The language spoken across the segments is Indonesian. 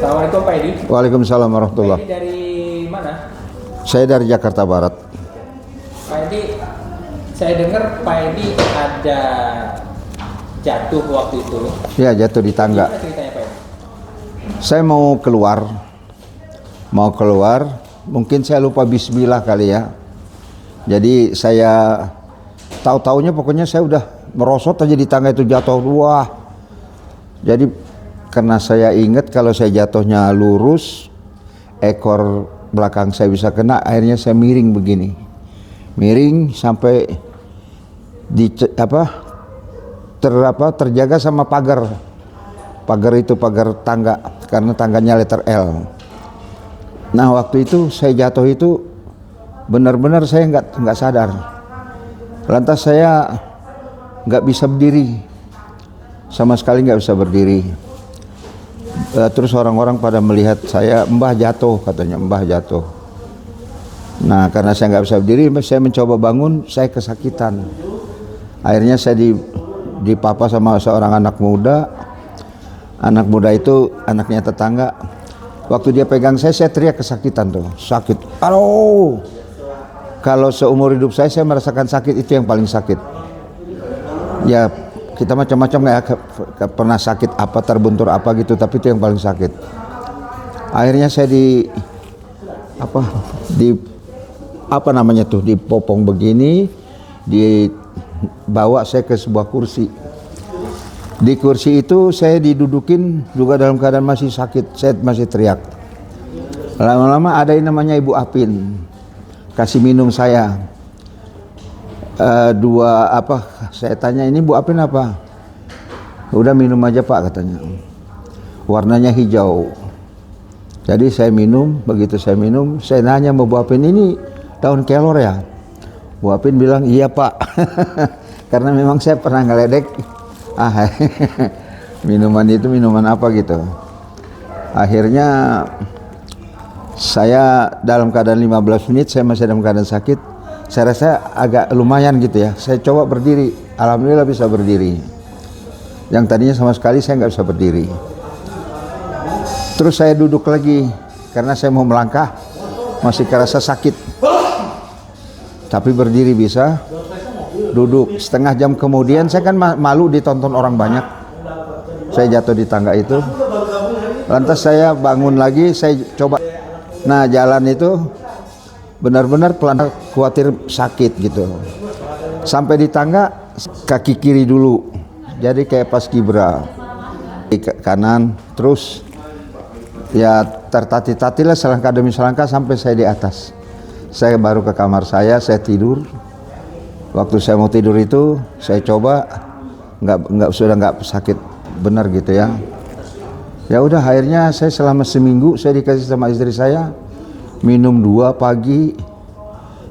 Assalamualaikum Pak Edi. Waalaikumsalam Pak warahmatullahi. Edi dari mana? Saya dari Jakarta Barat. Pak Edi, saya dengar Pak Edi ada jatuh waktu itu. Ya, jatuh di tangga. Gimana ceritanya Pak Edi? Saya mau keluar, mungkin saya lupa bismillah kali ya. Jadi saya tahu-taunya pokoknya saya udah merosot aja di tangga itu, jatuh. Wah. Jadi karena saya ingat kalau saya jatuhnya lurus, ekor belakang saya bisa kena, akhirnya saya miring begini. Miring sampai terjaga sama pagar. Pagar itu pagar tangga, karena tangganya letter L. Nah, waktu itu saya jatuh itu benar-benar saya nggak sadar. Lantas saya nggak bisa berdiri, sama sekali nggak bisa berdiri. Terus orang-orang pada melihat saya, Mbah jatuh, katanya, Mbah jatuh. Nah, karena saya nggak bisa berdiri, saya mencoba bangun, saya kesakitan. Akhirnya saya dipapa sama seorang anak muda. Anak muda itu anaknya tetangga. Waktu dia pegang saya teriak kesakitan tuh, sakit. Aduh. Kalau seumur hidup saya merasakan sakit itu yang paling sakit. Ya, kita macam-macam ya, pernah sakit apa, terbuntur apa gitu, tapi itu yang paling sakit. Akhirnya saya dipopong begini, dibawa saya ke sebuah kursi. Di kursi itu saya didudukin juga dalam keadaan masih sakit, saya masih teriak. Lama-lama ada yang namanya Ibu Apin, kasih minum saya. Saya tanya, ini Bu Apin apa? Udah minum aja Pak, katanya. Warnanya hijau. Jadi saya minum, begitu saya minum, saya nanya sama Bu Apin, ini daun kelor ya? Bu Apin bilang, iya Pak. Karena memang saya pernah ngeledek, minuman itu minuman apa gitu. Akhirnya saya dalam keadaan 15 menit, saya masih dalam keadaan sakit. Saya rasa agak lumayan gitu ya. Saya coba berdiri, alhamdulillah bisa berdiri. Yang tadinya sama sekali saya nggak bisa berdiri. Terus saya duduk lagi, karena saya mau melangkah, masih kerasa sakit. Tapi berdiri bisa, duduk. Setengah jam kemudian, saya kan malu ditonton orang banyak. Saya jatuh di tangga itu. Lantas saya bangun lagi, saya coba. Nah, jalan itu benar-benar pelan, khawatir sakit gitu. Sampai di tangga, kaki kiri dulu. Jadi kayak pas kibra. Di kanan, terus ya tertati-tati lah selangkah demi selangkah sampai saya di atas. Saya baru ke kamar saya tidur. Waktu saya mau tidur itu, saya coba sudah nggak sakit benar gitu ya. Ya udah, akhirnya saya selama seminggu saya dikasih sama istri saya minum 2 pagi,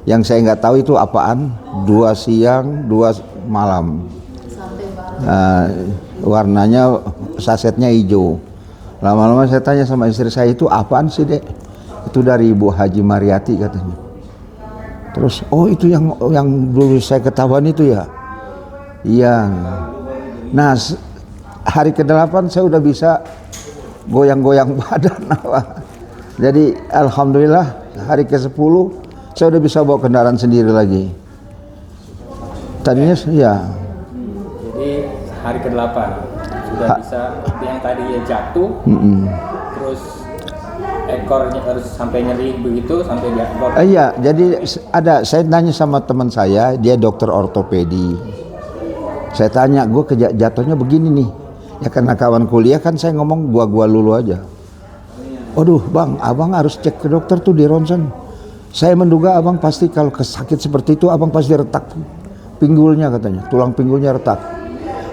yang saya nggak tahu itu apaan, 2 siang, 2 malam. Warnanya sasetnya hijau. Lama-lama saya tanya sama istri saya, itu apaan sih Dek? Itu dari Ibu Haji Mariati katanya. Terus, oh itu yang dulu saya ketahuan itu ya? Iya. Nah, hari ke-8 saya udah bisa goyang-goyang badan. Jadi alhamdulillah hari ke-10 saya udah bisa bawa kendaraan sendiri lagi. Tadinya ya. Jadi hari ke-8 sudah bisa, yang tadinya jatuh, terus ekornya harus sampai nyeri begitu, sampai di ekor. Iya, jadi saya nanya sama teman saya, dia dokter ortopedi. Saya tanya, gue jatuhnya begini nih. Ya karena kawan kuliah kan saya ngomong gua lulu aja. Aduh bang, abang harus cek ke dokter tuh di ronsen. Saya menduga abang pasti kalau kesakit seperti itu, abang pasti retak pinggulnya katanya, tulang pinggulnya retak.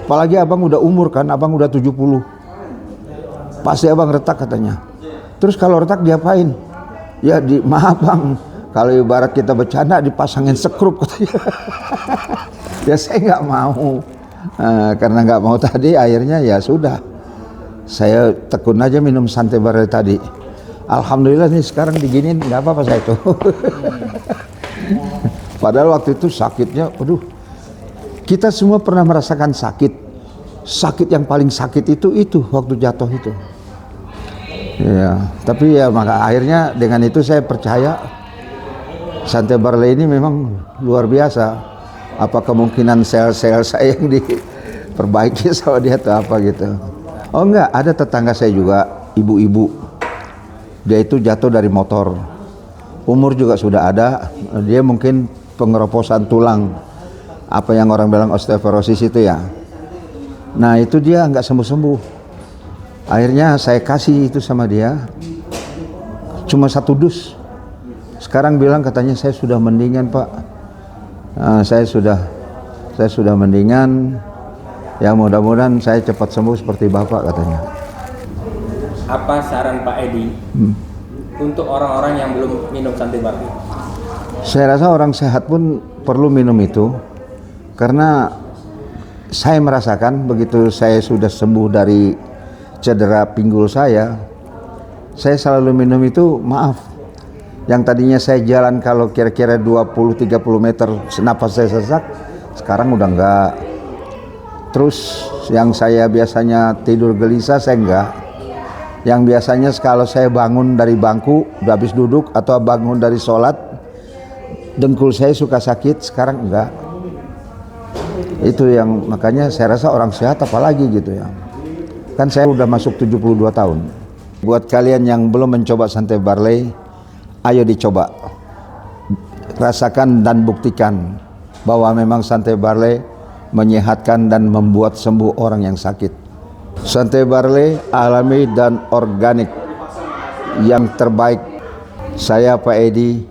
Apalagi abang udah umur kan, abang udah 70. Pasti abang retak katanya. Terus kalau retak diapain? Ya maaf bang, kalau ibarat kita bercanda dipasangin sekrup katanya. Ya saya nggak mau. Karena nggak mau tadi, akhirnya ya sudah, saya tekun aja minum Santai Bar tadi. Alhamdulillah nih sekarang diginin nggak apa-apa saya itu. Padahal waktu itu sakitnya, aduh, kita semua pernah merasakan sakit. Sakit yang paling sakit itu waktu jatuh itu. Ya, tapi ya maka akhirnya dengan itu saya percaya Santai Barley ini memang luar biasa. Apa kemungkinan sel-sel saya yang diperbaiki sama dia atau apa gitu. Oh enggak, ada tetangga saya juga, ibu-ibu. Dia itu jatuh dari motor. Umur juga sudah ada, dia mungkin pengeroposan tulang. Apa yang orang bilang osteoporosis itu ya. Nah itu dia nggak sembuh-sembuh. Akhirnya saya kasih itu sama dia. Cuma 1 dus. Sekarang bilang katanya saya sudah mendingan Pak. Saya sudah mendingan. Ya mudah-mudahan saya cepat sembuh seperti Bapak katanya. Apa saran Pak Edi untuk orang-orang yang belum minum Santai Barley? Saya rasa orang sehat pun perlu minum itu. Karena saya merasakan begitu saya sudah sembuh dari cedera pinggul saya selalu minum itu, maaf, yang tadinya saya jalan kalau kira-kira 20-30 meter nafas saya sesak, sekarang udah enggak. Terus yang saya biasanya tidur gelisah saya enggak. Yang biasanya kalau saya bangun dari bangku udah habis duduk atau bangun dari sholat dengkul saya suka sakit, sekarang enggak. Itu yang makanya saya rasa orang sehat apalagi gitu ya. Kan saya udah masuk 72 tahun. Buat kalian yang belum mencoba Santai Barley, ayo dicoba. Rasakan dan buktikan bahwa memang Santai Barley menyehatkan dan membuat sembuh orang yang sakit. Santai Barley alami dan organik yang terbaik. Saya Pak Edi